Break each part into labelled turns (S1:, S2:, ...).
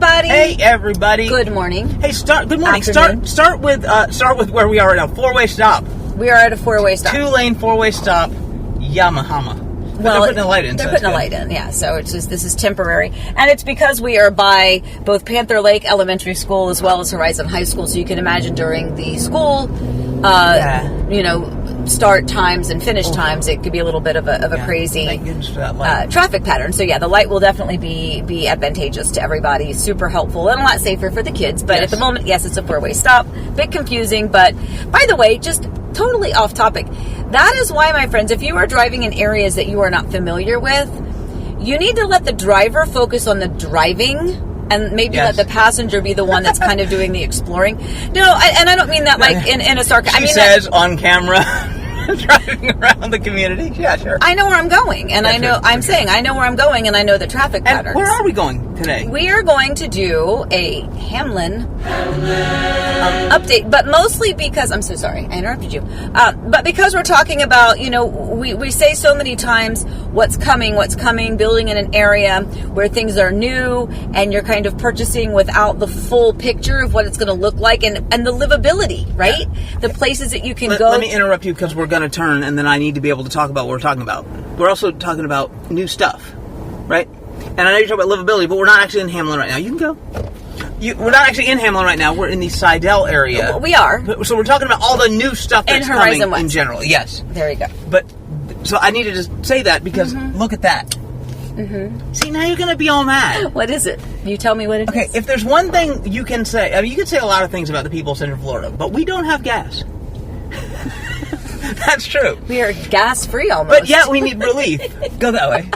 S1: everybody.
S2: Hey, everybody.
S1: Good morning.
S2: Hey, good morning.
S1: Afternoon.
S2: Start with where we are right now. 4-way stop.
S1: We are at a 4-way stop.
S2: 2-lane 4-way stop. Yamahama.
S1: Well,
S2: they're putting a light in.
S1: They're putting a light in, yeah. So it's just, this is temporary, and it's because we are by both Panther Lake Elementary School as well as Horizon High School. So you can imagine during the school, start times and finish times, it could be a little bit of a crazy traffic pattern. So yeah, the light will definitely be advantageous to everybody. Super helpful and a lot safer for the kids. But at the moment, yes, it's a 4-way stop. Bit confusing, but by the way, just totally off topic. That is why, my friends, if you are driving in areas that you are not familiar with, you need to let the driver focus on the driving and maybe let the passenger be the one that's kind of doing the exploring. No, and I don't mean that like in a sarcastic.
S2: She says on camera, driving around the community. Yeah, sure.
S1: I know where I'm going, and I know I know where I'm going, and I know the traffic patterns.
S2: And where are we going today?
S1: We are going to do a Hamlin update, but mostly because I'm so sorry I interrupted you. But because we're talking about, we say so many times what's coming, building in an area where things are new, and you're kind of purchasing without the full picture of what it's going to look like, and the livability, right? Yeah. The places that you can go.
S2: Let me interrupt you because we're going to turn, and then I need to be able to talk about what we're talking about. We're also talking about new stuff, right? And I know you're talking about livability, but we're not actually in Hamlin right now. You can go. We're not actually in Hamlin right now. We're in the Seidel area.
S1: We are.
S2: So we're talking about all the new stuff that's coming
S1: West.
S2: In general. Yes.
S1: There you go.
S2: But so I need to just say that because look at that. Mm-hmm. See, now you're going to be all mad.
S1: What is it? You tell me what it is.
S2: Okay, if there's one thing you can say, I mean, you can say a lot of things about the people of Central Florida, but we don't have gas. That's true.
S1: We are gas-free almost.
S2: But yet we need relief. Go that way.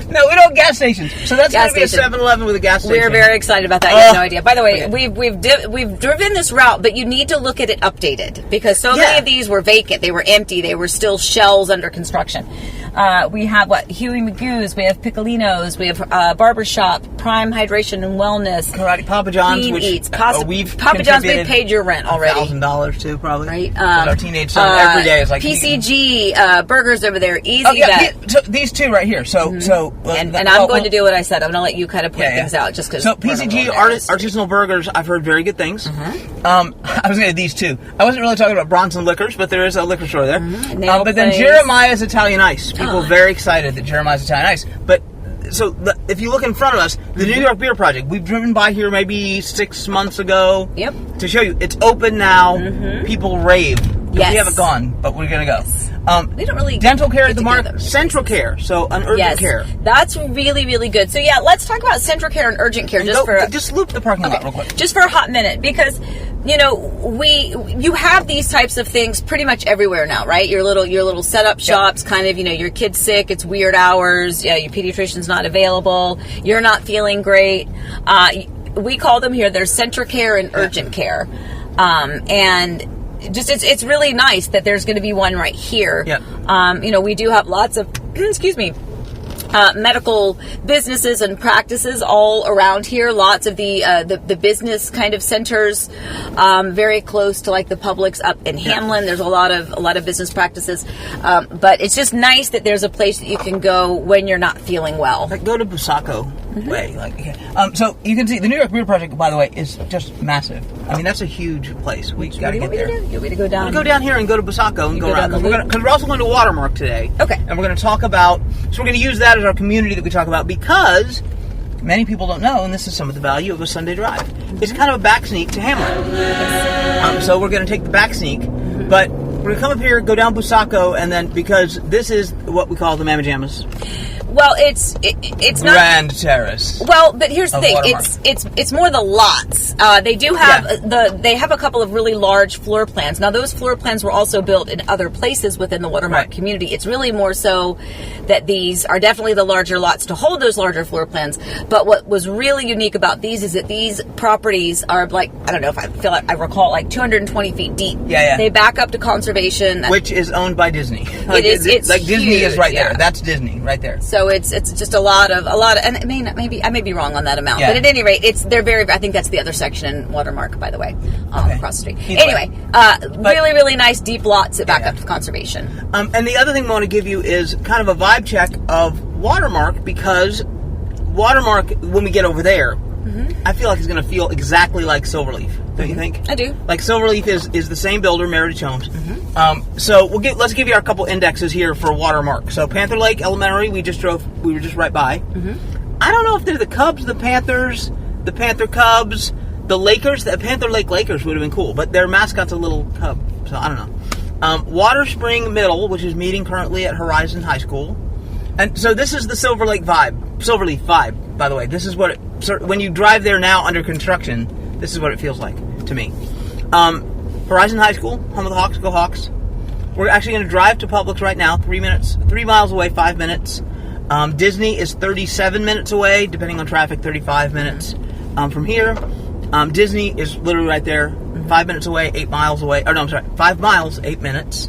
S2: No, we don't have gas stations. So that's going to be a 7-Eleven with a gas station.
S1: We're very excited about that. You have no idea. By the way, we've driven this route, but you need to look at it updated because so many of these were vacant. They were empty. They were still shells under construction. We have Huey Magoo's, we have Piccolino's, we have Barbershop, Prime Hydration and Wellness,
S2: Karate Papa John's,
S1: Clean
S2: which
S1: Eats,
S2: we've
S1: Papa John's. We've paid your rent already.
S2: $1,000 too, probably.
S1: Right.
S2: Our teenage son every day is like
S1: PCG burgers over there. Easy Bet.
S2: So these two right here. So
S1: and I'm going to do what I said. I'm going to let you kind of point things out just because.
S2: So PCG artisanal burgers, I've heard very good things. I was going to these two. I wasn't really talking about Bronson Liquors, but there is a liquor store there. But then Jeremiah's Italian Ice. People are very excited that Jeremiah's Italian Ice. But so if you look in front of us, the New York Beer Project, we've driven by here maybe 6 months ago.
S1: Yep.
S2: To show you, it's open now. People rave.
S1: Yes.
S2: We haven't gone, but we're going to go.
S1: Yes. We don't really
S2: dental care at the mark, Central Care, so an urgent care.
S1: That's really, really good. So yeah, let's talk about Central Care and urgent care
S2: just loop the parking lot real quick.
S1: Just for a hot minute, because you have these types of things pretty much everywhere now, right? Your little setup shops, kind of, your kid's sick, it's weird hours, your pediatrician's not available, you're not feeling great. We call them here, they're Central Care and urgent care. And just it's really nice that there's going to be one right here. Yep. We do have lots of medical businesses and practices all around here. Lots of the business kind of centers, very close to like the Publix up in Hamlin. There's a lot of business practices, but it's just nice that there's a place that you can go when you're not feeling well.
S2: Like go to Busaco Way. So you can see the New York Beer Project, by the way, is just massive. I mean, that's a huge place. We got to get there.
S1: You want me to go down?
S2: We'll go down here and go to Busaco and go around. Because we're also going to Watermark today.
S1: Okay.
S2: And we're going to talk about. So we're going to use that as our community that we talk about because many people don't know, and this is some of the value of a Sunday drive. It's kind of a back sneak to Hamlin. So we're going to take the back sneak, but we're going to come up here, go down Busaco, and then because this is what we call the Mamma Jammas.
S1: Well, it's not
S2: Grand Terrace.
S1: Well, but here's the thing: it's more the lots. They do have they have a couple of really large floor plans. Now, those floor plans were also built in other places within the Watermark community. It's really more so that these are definitely the larger lots to hold those larger floor plans. But what was really unique about these is that these properties are like, I don't know if I recall, like 220 feet deep.
S2: Yeah.
S1: They back up to conservation,
S2: which is owned by Disney.
S1: It's
S2: like Disney
S1: huge,
S2: is right there. That's Disney right there.
S1: So it's just a lot of, and I may be wrong on that amount, but at any rate, they're very. I think that's the other section in Watermark, by the way, across the street. Anyway, really, really nice deep lots that back up to conservation.
S2: And the other thing I want to give you is kind of a vibe check of Watermark, because Watermark, when we get over there, I feel like it's going to feel exactly like Silverleaf. Don't you think?
S1: I do.
S2: Like Silverleaf is the same builder, Meritage Homes. So let's give you our couple indexes here for Watermark. So Panther Lake Elementary, we were just right by. I don't know if they're the Cubs, the Panthers, the Panther Cubs, the Lakers. The Panther Lake Lakers would have been cool, but their mascot's a little cub, so I don't know. Water Spring Middle, which is meeting currently at Horizon High School. And so this is the Silverleaf vibe, by the way. This is what when you drive there now under construction, this is what it feels like to me. Horizon High School, home of the Hawks, go Hawks. We're actually going to drive to Publix right now, 3 miles away, 5 minutes. Disney is 37 minutes away, depending on traffic, 35 minutes from here. Disney is literally right there, 5 minutes away, 8 miles away. Oh no, I'm sorry, 5 miles, 8 minutes.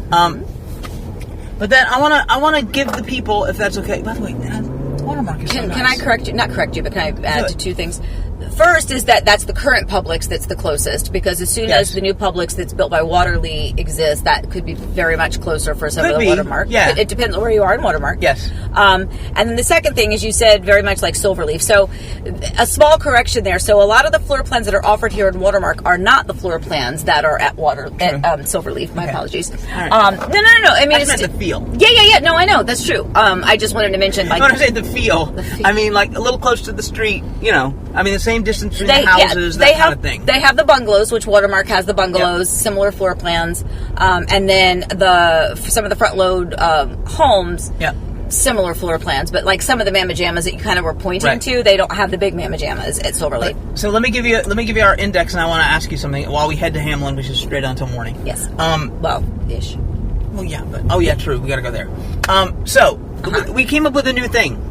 S2: But then I want to give the people, if that's okay. By the way, Watermark is so nice.
S1: Can I correct you? Not correct you, but can I add to two things? First is that's the current Publix that's the closest, because as soon as the new Publix that's built by Waterly exists, that could be very much closer for some of the Watermark.
S2: Yeah.
S1: It depends on where you are in Watermark.
S2: Yes.
S1: And then the second thing is, you said very much like Silverleaf. So a small correction there. So a lot of the floor plans that are offered here in Watermark are not the floor plans that are at Silverleaf. My apologies.
S2: Right.
S1: No. I mean,
S2: it's the feel.
S1: Yeah. No, I know. That's true. I just wanted to mention, like,
S2: when I say the feel, I mean like a little close to the street, I mean the same distance between the houses, kind of thing.
S1: They have the bungalows, which Watermark has the bungalows, similar floor plans. And then some of the front load homes, similar floor plans. But like some of the Mamma Jammas that you kind of were pointing to, they don't have the big Mamma Jammas at Silverleaf.
S2: So let me give you our index, and I want to ask you something while we head to Hamlin, which is straight on until morning.
S1: Yes. Ish.
S2: Well, yeah, but true. We got to go there. We came up with a new thing.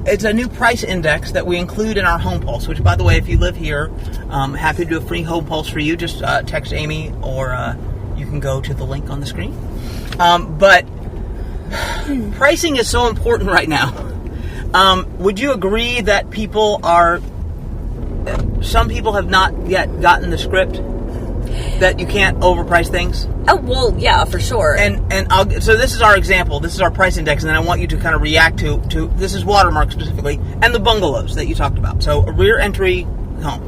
S2: It's a new price index that we include in our Home Pulse, which, by the way, if you live here, happy to do a free Home Pulse for you. Just text Amy, or you can go to the link on the screen. But pricing is so important right now. Would you agree that some people have not yet gotten the script that you can't overprice things?
S1: Oh, well, yeah, for sure.
S2: So this is our example. This is our price index, and then I want you to kind of react to this is Watermark specifically, and the bungalows that you talked about. So a rear entry home.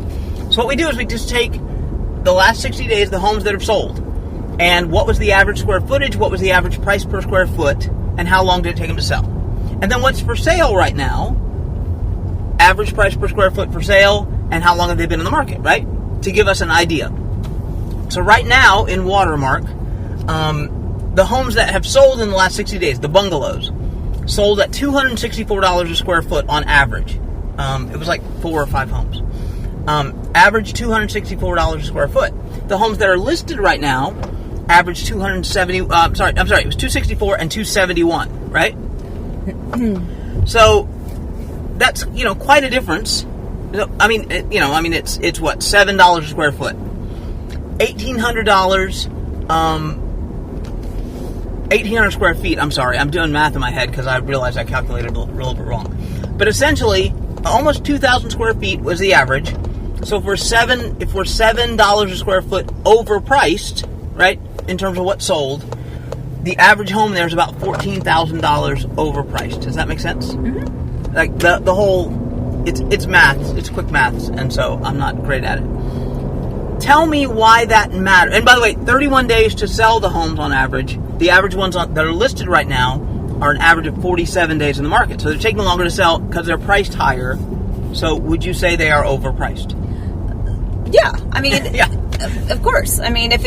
S2: So what we do is we just take the last 60 days, the homes that have sold, and what was the average square footage, what was the average price per square foot, and how long did it take them to sell. And then what's for sale right now, average price per square foot for sale, and how long have they been in the market, right? To give us an idea. So right now in Watermark, the homes that have sold in the last 60 days, the bungalows, sold at $264 a square foot on average. It was like 4 or 5 homes. Average $264 a square foot. The homes that are listed right now average $270. It was $264 and $271, right? So that's quite a difference. I mean, it's what, $7 a square foot. $1,800, 1,800 square feet. I'm sorry, I'm doing math in my head because I realized I calculated a little bit wrong. But essentially, almost 2,000 square feet was the average. So if we're $7 a square foot overpriced, right, in terms of what sold, the average home there is about $14,000 overpriced. Does that make sense? Mm-hmm. Like the whole, it's math, it's quick maths, and so I'm not great at it. Tell me why that matters. And by the way, 31 days to sell the homes on average. The average ones that are listed right now are an average of 47 days in the market. So they're taking longer to sell because they're priced higher. So would you say they are overpriced?
S1: Yeah, I mean, of course. I mean, but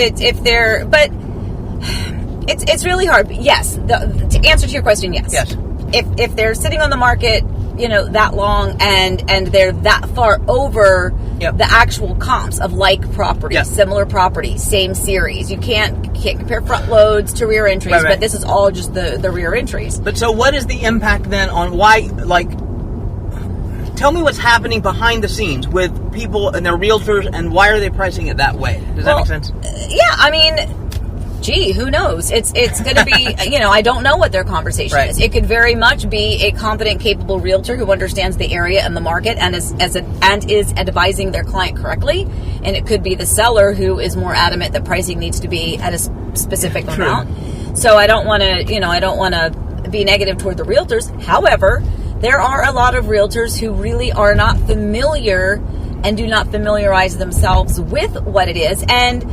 S1: it's really hard. Yes, to answer to your question, yes.
S2: Yes.
S1: If they're sitting on the market, that long and they're that far over the actual comps of like properties, similar properties, same series. You can't compare front loads to rear entries, right. But this is all just the rear entries.
S2: But so what is the impact then on why, tell me what's happening behind the scenes with people and their realtors, and why are they pricing it that way? Does that make sense?
S1: Yeah, I mean, gee, who knows? It's going to be, I don't know what their conversation is. It could very much be a competent, capable realtor who understands the area and the market and is advising their client correctly. And it could be the seller who is more adamant that pricing needs to be at a specific amount. So I don't want to be negative toward the realtors. However, there are a lot of realtors who really are not familiar and do not familiarize themselves with what it is. And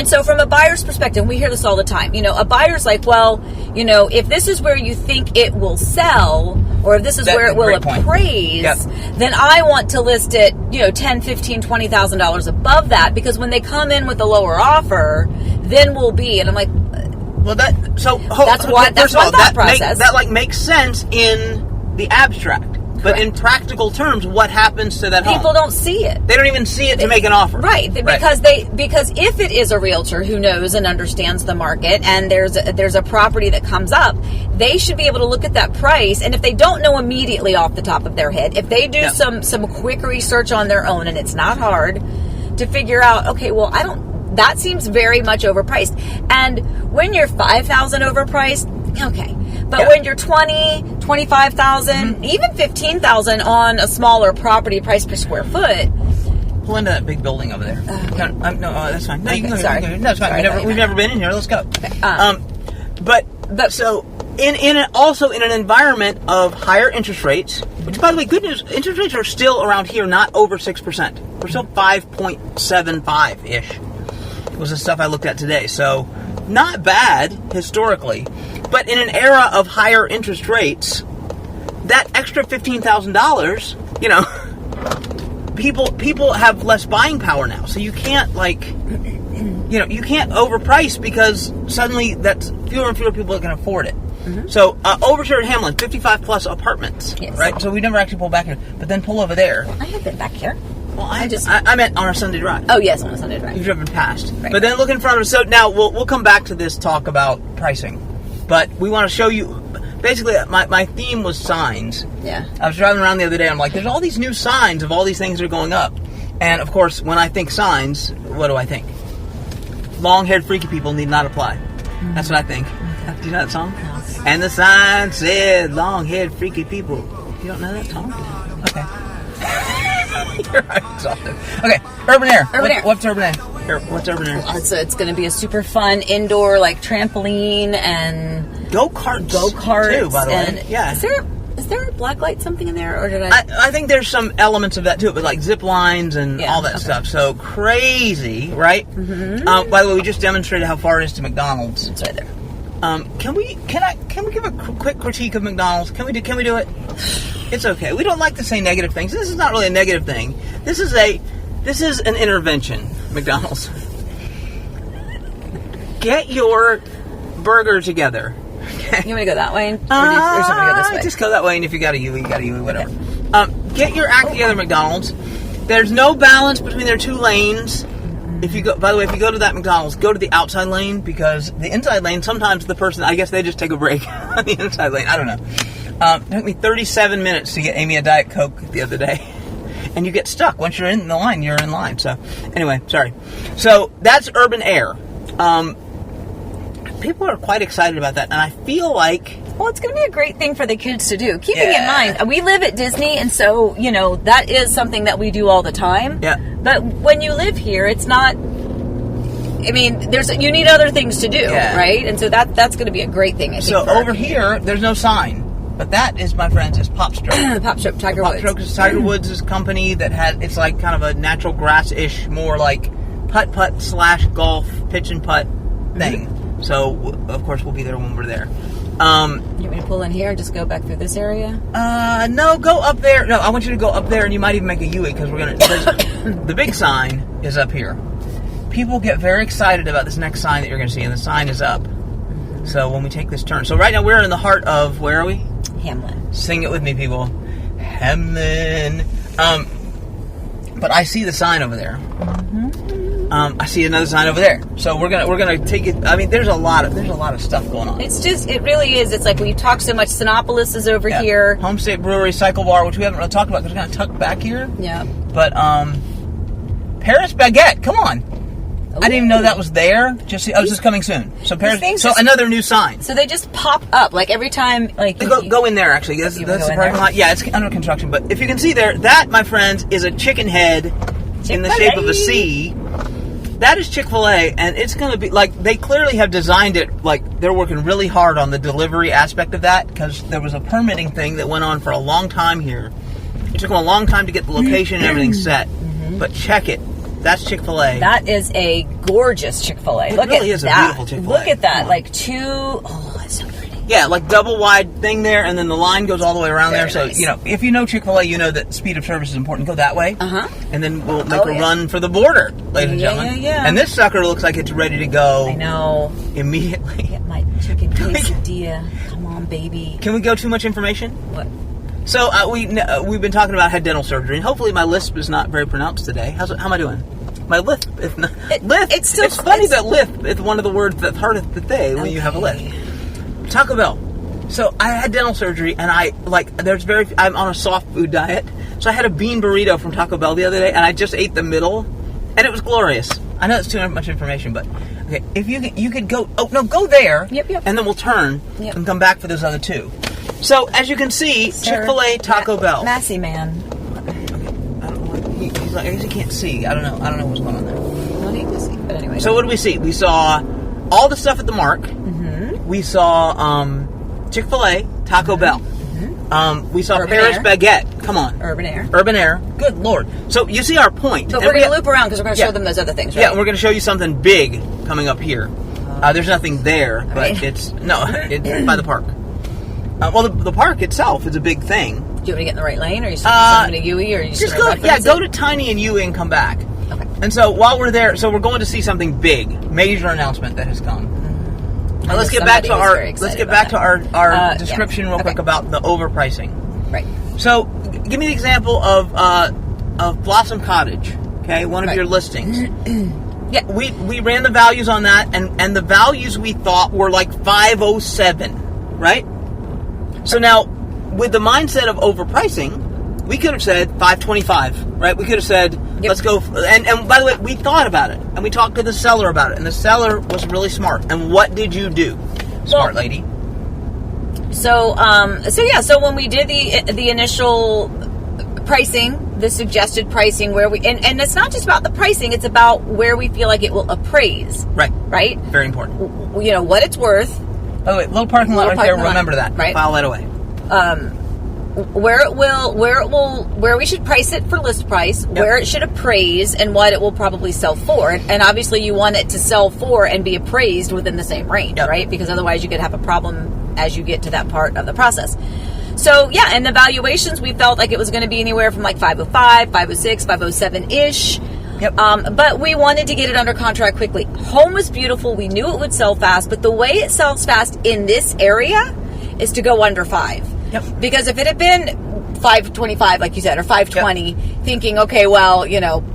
S1: so from a buyer's perspective, we hear this all the time. A buyer's like, well, if this is where you think it will sell, or if this is where it will appraise, then I want to list it, $10,000, $15,000, $20,000 above that, because when they come in with a lower offer, then we'll be. And I'm like,
S2: well, that's
S1: one thought process.
S2: That makes sense in the abstract. But in practical terms, what happens to that home?
S1: People don't see it.
S2: They don't even see it to make an offer.
S1: Right. Because if it is a realtor who knows and understands the market, and there's a property that comes up, they should be able to look at that price. And if they don't know immediately off the top of their head, if they do some quick research on their own, and it's not hard to figure out, okay, well, that seems very much overpriced. And when you're $5,000 overpriced, okay. But when you're $20,000, $25,000, even $15,000 on a smaller property price per square foot.
S2: Pull into that big building over there. No, that's fine. No, you can go.
S1: Sorry.
S2: No, that's fine. We've never been in here. Let's go.
S1: Okay.
S2: But so also in an environment of higher interest rates, which, by the way, good news, interest rates are still around here, not over 6%. We're still 5.75-ish. Was the stuff I looked at today. So not bad historically. But in an era of higher interest rates, that extra $15,000, people have less buying power now. So you can't you can't overprice, because suddenly that's fewer and fewer people that can afford it. Mm-hmm. So over here at Hamlin, 55 plus apartments, right? So we never actually pull back here, but then pull over there.
S1: I have been back here.
S2: Well, I meant on a Sunday drive.
S1: Oh yes, on a Sunday drive.
S2: You've driven past,
S1: right.
S2: But then look in front of us. So now we'll come back to this talk about pricing. But we want to show you, basically, my theme was signs.
S1: Yeah.
S2: I was driving around the other day, I'm like, there's all these new signs of all these things that are going up. And, of course, when I think signs, what do I think? Long-haired freaky people need not apply. Mm-hmm. That's what I think. Mm-hmm. Do you know that song?
S1: No.
S2: And the sign said, long-haired freaky people. You don't know that song? Okay. You're exhausted. Okay, Urban Air. What's Urban Air? What's Urban Air?
S1: It's going to be a super fun indoor trampoline and
S2: go-karts too, by the way. Yeah. Is
S1: there a blacklight something in there, or did I
S2: think there's some elements of that too, but zip lines and all that stuff. So crazy, right? Mm-hmm. By the way, we just demonstrated how far it is to McDonald's.
S1: It's right there.
S2: Can we give a quick critique of McDonald's? Can we do it? It's okay. We don't like to say negative things. This is not really a negative thing. This is an intervention, McDonald's. Get your burger together.
S1: You want to go that way? Or somebody go this way?
S2: Just go that way, and if you got a UE, you got a UE, whatever. Okay. Get your act together, McDonald's. There's no balance between their two lanes. By the way, if you go to that McDonald's, go to the outside lane, because the inside lane, sometimes the person, I guess they just take a break on the inside lane. I don't know. It took me 37 minutes to get Amy a Diet Coke the other day. And you get stuck. Once you're in the line, you're in line. So, anyway, sorry. So, that's Urban Air. People are quite excited about that. And I feel like...
S1: Well, it's going to be a great thing for the kids to do. Keeping in mind, we live at Disney, and so, that is something that we do all the time.
S2: Yeah.
S1: But when you live here, it's not... I mean, you need other things to do, right? And so that's going to be a great thing, I think.
S2: So, over here, there's no sign. But that is, my friends, is Pop Stroke.
S1: Pop Stroke, Tiger Woods.
S2: Pop Stroke is Tiger Woods' company that it's like kind of a natural grass-ish, more like putt-putt / golf, pitch and putt thing. Mm-hmm. So, of course, we'll be there when we're there.
S1: You want me to pull in here and just go back through this area?
S2: No, go up there. No, I want you to go up there, and you might even make a U-E, because the big sign is up here. People get very excited about this next sign that you're going to see, and the sign is up. So when we take this turn. So right now we're in the heart of, where are we?
S1: Hamlin.
S2: Sing it with me, people. Hamlin. But I see the sign over there. Mm-hmm. I see another sign over there. So we're gonna take it. I mean, there's a lot of stuff going on.
S1: It really is. It's like we've talked so much. Sinopolis is over here.
S2: Home State Brewery, Cycle Bar, which we haven't really talked about because we're kind of tucked back here.
S1: Yeah.
S2: But Paris Baguette, come on. Ooh. I didn't even know that was there. I was just coming soon. So Paris. So another new sign.
S1: So they just pop up like every time. Like
S2: go in there. Actually, that's the parking lot. Yeah, it's under construction. But if you can see there, that, my friends, is a chicken head in the shape of a C. that is Chick Fil A, and it's going to be like they clearly have designed it like they're working really hard on the delivery aspect of that because there was a permitting thing that went on for a long time here. It took them a long time to get the location and everything set, but check it. That's Chick Fil A.
S1: That is a gorgeous Chick Fil A.
S2: Look really at that. A beautiful Chick Fil A.
S1: Look at that, like it's so pretty.
S2: Yeah, like double wide thing there, and then the line goes all the way around there. So,
S1: nice.
S2: If you know Chick Fil A, you know that speed of service is important. Go that way. And then we'll make a run for the border, ladies and gentlemen.
S1: Yeah.
S2: And this sucker looks like it's ready to go.
S1: I know.
S2: Immediately.
S1: Get my chicken quesadilla. Come on, baby.
S2: Can we go too much information?
S1: What?
S2: So, we've been talking about head dental surgery, and hopefully my lisp is not very pronounced today. How am I doing? My lisp. It's funny that lisp is one of the words that's hardest to say when you have a lisp. Taco Bell. So I had dental surgery, and I'm on a soft food diet. So I had a bean burrito from Taco Bell the other day, and I just ate the middle, and it was glorious. I know it's too much information, but okay, if you could go. Oh no, go there.
S1: Yep.
S2: And then we'll turn and come back for those other two. So as you can see, Chick Fil A, Taco Bell.
S1: Massey man.
S2: I don't know. He's like, I guess he can't see. I don't know what's going on there.
S1: No need to see. But anyway.
S2: So what did we see? We saw all the stuff at the Mark. We saw Chick Fil A, Taco Bell. We saw
S1: Urban
S2: Paris
S1: Air.
S2: Baguette. Come on.
S1: Urban Air.
S2: Good Lord. So you see our point.
S1: But we're going to loop around because we're going to show them those other things, right?
S2: Yeah, we're going to show you something big coming up here. There's nothing there, but it's by the park. Well, the park itself is a big thing.
S1: Do you want me to get in the right lane, or you send me to Yui, or you just
S2: go? Yeah, go to Tiny and Yui and come back.
S1: Okay.
S2: And so while we're there, we're going to see something big, major announcement that has come. Now let's get back to our description real quick about the overpricing.
S1: Right.
S2: So, give me the example of Blossom Cottage. Okay, one of your listings. Yeah, we ran the values on that, and the values we thought were like 507, right? So now, with the mindset of overpricing, we could have said 525, right? We could have said, let's go. And by the way, we thought about it, and we talked to the seller about it, and the seller was really smart. And what did you do, smart lady?
S1: So when we did the initial pricing, the suggested pricing, where and it's not just about the pricing, it's about where we feel like it will appraise. Right?
S2: Very important.
S1: What it's worth.
S2: By the way, little parking lot right there. Remember that.
S1: Right.
S2: File that away.
S1: Where we should price it for list price, where it should appraise, and what it will probably sell for. And obviously, you want it to sell for and be appraised within the same range, right? Because otherwise, you could have a problem as you get to that part of the process. So and the valuations, we felt like it was going to be anywhere from like 505, 506, 507-ish. But we wanted to get it under contract quickly. Home was beautiful. We knew it would sell fast, but the way it sells fast in this area is to go under 5. Because if it had been 525, like you said, or 520, thinking, okay, well,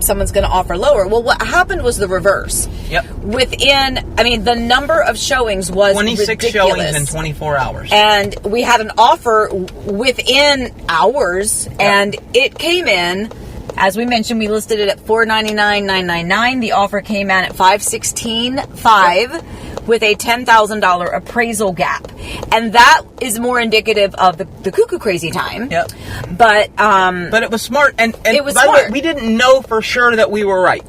S1: someone's going to offer lower. Well, what happened was the reverse. The number of showings was
S2: 26
S1: ridiculous.
S2: Showings in 24 hours.
S1: And we had an offer within hours, and it came in. As we mentioned, we listed it at $499,999. The offer came in at $516,500 with a $10,000 appraisal gap, and that is more indicative of the cuckoo crazy time. But
S2: it was smart, and
S1: it was
S2: by
S1: smart.
S2: the way, we didn't know for sure that we were right.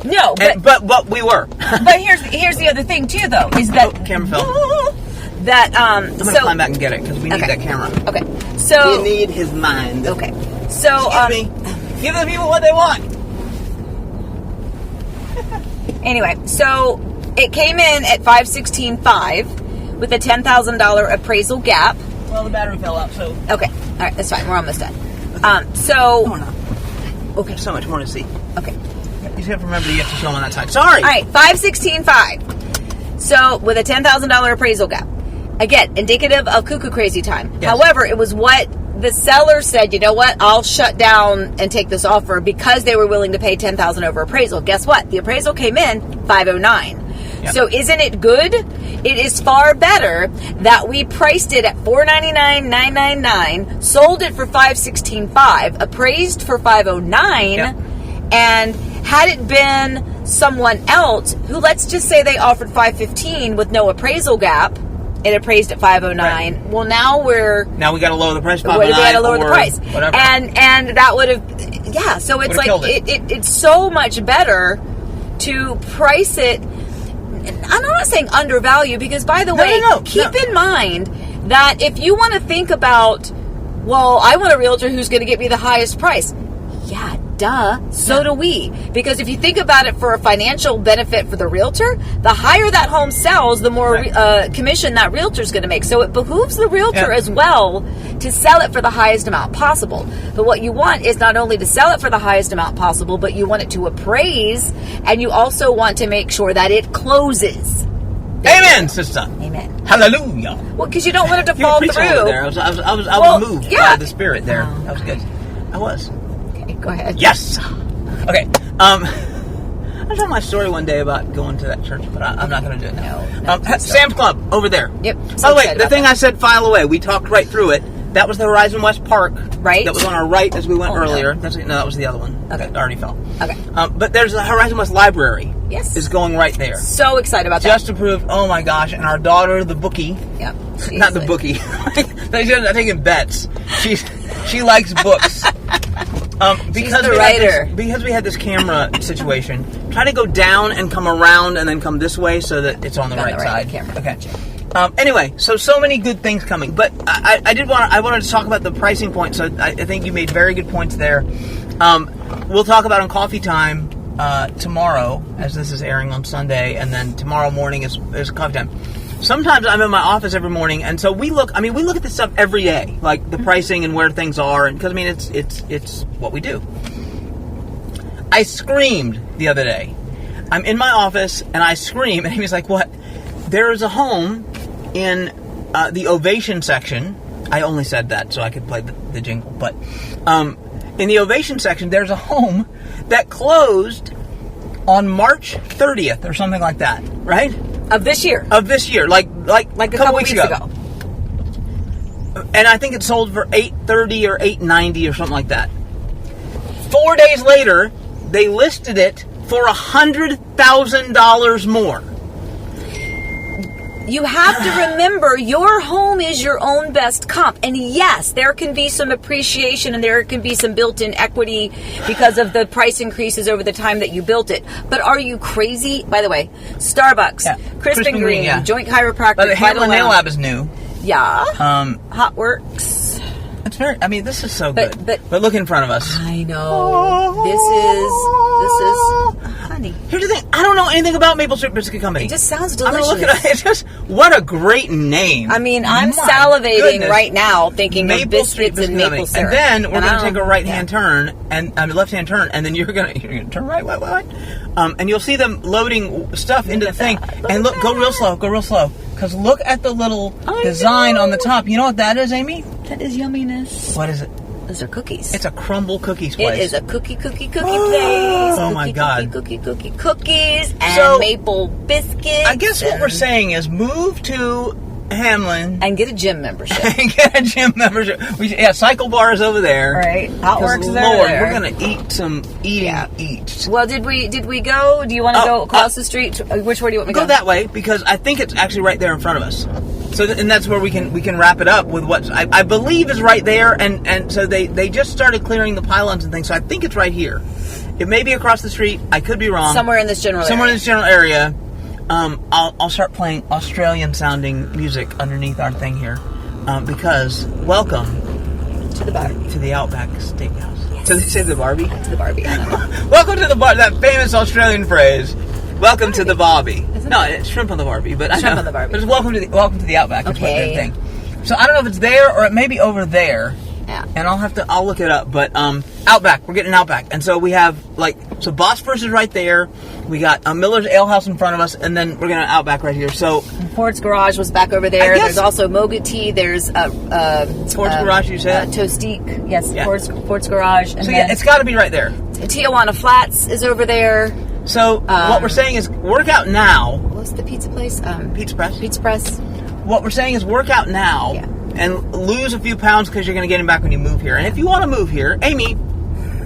S1: No,
S2: but we were.
S1: But here's the other thing too, though, is that
S2: camera fell.
S1: I'm
S2: gonna climb back and get it because we need that camera.
S1: Okay, so
S2: we need his mind.
S1: Okay, so
S2: Excuse me. Give the people what they want.
S1: Anyway, so it came in at $516,500 with a $10,000 appraisal gap.
S2: Well, the battery fell out, so
S1: okay, all right, that's fine. We're almost done. Okay,
S2: there's so much more to see.
S1: Okay,
S2: you just have to remember you have to show them on that side. Sorry.
S1: All right, $516,500. So with a $10,000 appraisal gap, again, indicative of cuckoo crazy time. However, it was what the seller said, you know what, I'll shut down and take this offer because they were willing to pay $10,000 over appraisal. Guess what? The appraisal came in $509,000. So isn't it good? It is far better that we priced it at $499,999, sold it for $516,500, appraised for $509,000, and had it been someone else who, let's just say they offered $515,000 with no appraisal gap, it appraised at $509,000. Right. Well, now we got to lower the price. We got to lower the price, and that would have, So it's like it's so much better to price it. I'm not saying undervalue, because, by the way, keep in mind that if you want to think about, well, I want a realtor who's going to get me the highest price. Yeah, duh. So do we. Because if you think about it for a financial benefit for the realtor, the higher that home sells, the more commission that realtor's going to make. So it behooves the realtor as well to sell it for the highest amount possible. But what you want is not only to sell it for the highest amount possible, but you want it to appraise, and you also want to make sure that it closes.
S2: Amen, sister.
S1: Amen.
S2: Hallelujah.
S1: Well, because you don't want it to fall through.
S2: There. I was moved by the Spirit there. That was good. I was.
S1: Go ahead.
S2: Yes. Okay. I told my story one day about going to that church, but I'm not going to do it now. Sam's Club over there.
S1: Yep.
S2: By the way, the thing I said, file away. We talked right through it. That was the Horizon West Park.
S1: Right.
S2: That was on our right as we went earlier.
S1: No.
S2: That was the other one. Okay. That already fell.
S1: Okay.
S2: But there's the Horizon West Library.
S1: Yes.
S2: Is going right there.
S1: So excited about that.
S2: Just to prove, oh my gosh, and our daughter, the bookie.
S1: Yep.
S2: Not the bookie. She's not taking bets. She likes books. Because
S1: the writer.
S2: Because we had this camera situation, try to go down and come around and then come this way so that it's on the right side.
S1: Camera.
S2: Okay. Anyway, so many good things coming, but I wanted to talk about the pricing point. So I think you made very good points there. We'll talk about on Coffee Time tomorrow, as this is airing on Sunday, and then tomorrow morning is Coffee Time. Sometimes I'm in my office every morning, and so we look at this stuff every day, like the pricing and where things are, and because it's what we do. I screamed the other day. I'm in my office and I scream, and Amy's like, "What?" There is a home in the Ovation section. I only said that so I could play the jingle, but in the Ovation section, there's a home that closed on March 30th or something like that, right?
S1: Of this year,
S2: like a couple weeks ago. And I think it sold for $830 or $890 or something like that. 4 days later, they listed it for $100,000 more.
S1: You have to remember, your home is your own best comp. And yes, there can be some appreciation and there can be some built-in equity because of the price increases over the time that you built it. But are you crazy? By the way, Starbucks, Crisp and Green, Joint Chiropractic.
S2: But the Hamlin Nail Lab is new.
S1: Yeah. Hot Works.
S2: It's very, this is so good. But look in front of us.
S1: I know. This is honey.
S2: Here's the thing. I don't know anything about Maple Street Biscuit Company.
S1: It just sounds delicious.
S2: Look at it. It's just, what a great name.
S1: I'm salivating right now thinking of biscuits and maple syrup.
S2: And then we're going to take a right-hand turn, left-hand turn, and then you're going to turn right, what? And you'll see them loading stuff into the thing. And look, go real slow. Because look at the little design on the top. You know what that is, Amy?
S1: That is yumminess.
S2: What is it?
S1: Those are cookies.
S2: It's a crumble cookies place.
S1: It is a cookie place. Oh
S2: my God.
S1: Cookies and maple biscuits.
S2: I guess what we're saying is move to Hamlin.
S1: And get a gym membership.
S2: Cycle bar is over there.
S1: Right. Hot Works is over there.
S2: We're going to eat some eat.
S1: Well, did we go? Do you want to go across the street? Which way do you want me to go?
S2: Go that way, because I think it's actually right there in front of us. So, and that's where we can wrap it up with what I believe is right there, and so they just started clearing the pylons and things. So I think it's right here. It may be across the street. I could be wrong.
S1: Somewhere in this general
S2: area. I'll start playing Australian-sounding music underneath our thing here, because welcome
S1: to the bar,
S2: to the Outback Steakhouse. Yes. So say the Barbie.
S1: To the Barbie. I don't know.
S2: Welcome to the bar. That famous Australian phrase. Welcome to the Barbie. It's shrimp on the Barbie, but shrimp on the Barbie. But it's welcome to the Outback. Okay. Thing. So I don't know if it's there or it may be over there.
S1: Yeah.
S2: And I'll look it up. But Outback, we're getting an Outback, and so we have so Bosphorus is right there. We got Miller's Ale House in front of us, and then we're getting an Outback right here. So
S1: Ford's Garage was back over there. There's also Moga Tea. There's Ford's
S2: Garage. You said
S1: Toastique. Yes. Yeah. Ford's Garage. And
S2: so it's got to be right there.
S1: Tijuana Flats is over there.
S2: So what we're saying is work out now.
S1: What's the pizza place?
S2: Pizza Press.
S1: Pizza Press.
S2: What we're saying is work out now and lose a few pounds because you're going to get them back when you move here. And if you want to move here, Amy,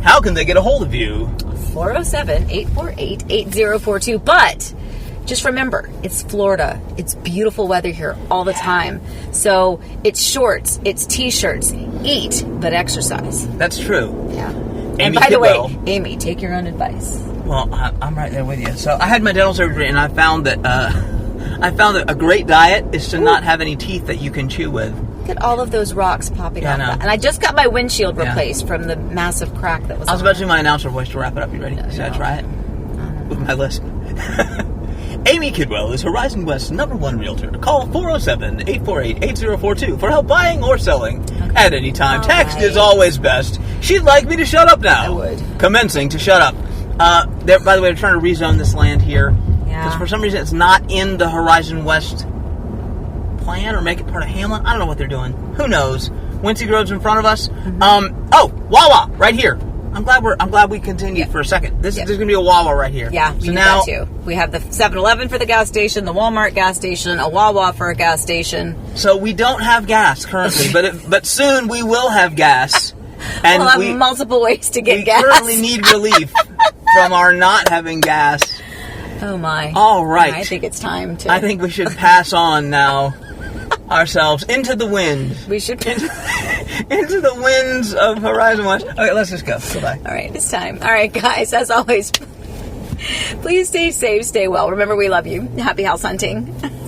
S2: how can they get a hold of you?
S1: 407-848-8042. But just remember, it's Florida. It's beautiful weather here all the time. So it's shorts, it's T-shirts. Eat, but exercise.
S2: That's true.
S1: Yeah.
S2: Amy
S1: and by
S2: Kidwell.
S1: the way, Amy, take your own advice.
S2: Well, I'm right there with you. So I had my dental surgery, and I found that a great diet is to not have any teeth that you can chew with.
S1: Look at all of those rocks popping off that. And I just got my windshield replaced from the massive crack that was
S2: I was about to do my announcer voice to wrap it up. You ready? Should I try it? With my list. Amy Kidwell is Horizon West's #1 realtor. Call 407-848-8042 for help buying or selling at any time. Text is always best. She'd like me to shut up now.
S1: I would.
S2: Commencing to shut up. By the way, they're trying to rezone this land here. Because for some reason it's not in the Horizon West plan or make it part of Hamlin. I don't know what they're doing. Who knows? Wincy Grove's in front of us. Wawa right here. I'm glad we continued for a second. There's going to be a Wawa right here.
S1: Yeah, we now that too. We have the 7-Eleven for the gas station, the Walmart gas station, a Wawa for a gas station.
S2: So we don't have gas currently, but soon we will have gas. And
S1: we'll have multiple ways to get gas.
S2: We currently need relief from our not having gas.
S1: Oh my.
S2: All right.
S1: I think it's time to...
S2: I think we should pass on now ourselves into the wind.
S1: We should...
S2: into the winds of Horizon West. Okay, let's just go. Goodbye.
S1: All right, it's time. All right, guys, as always, please stay safe, stay well. Remember, we love you. Happy house hunting.